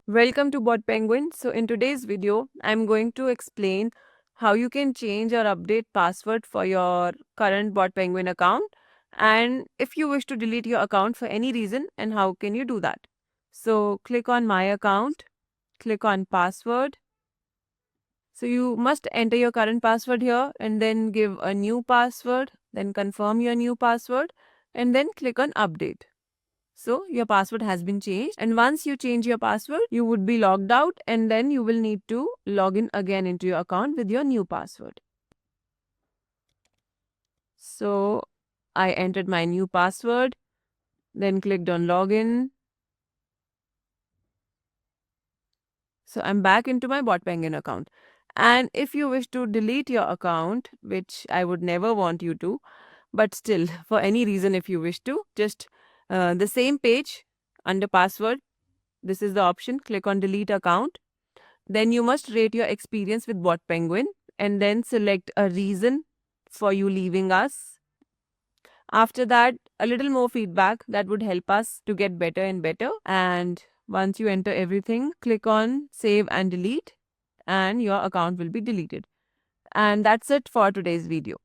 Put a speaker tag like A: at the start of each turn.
A: Welcome to BotPenguin. So in today's video, I'm going to explain how you can change or update password for your current BotPenguin account and if you wish to delete your account for any reason and how can you do that. So click on My Account, click on Password. So you must enter your current password here and then give a new password, then confirm your new password and then click on Update. So your password has been changed, and once you change your password, you would be logged out and then you will need to log in again into your account with your new password. So I entered my new password, then clicked on login. So I'm back into my BotPenguin account. And if you wish to delete your account, which I would never want you to, but still, for any reason, if you wish to, just the same page under password, this is the option, click on delete account. Then you must rate your experience with BotPenguin and then select a reason for you leaving us. After that, a little more feedback that would help us to get better and better. And once you enter everything, click on save and delete and your account will be deleted. And that's it for today's video.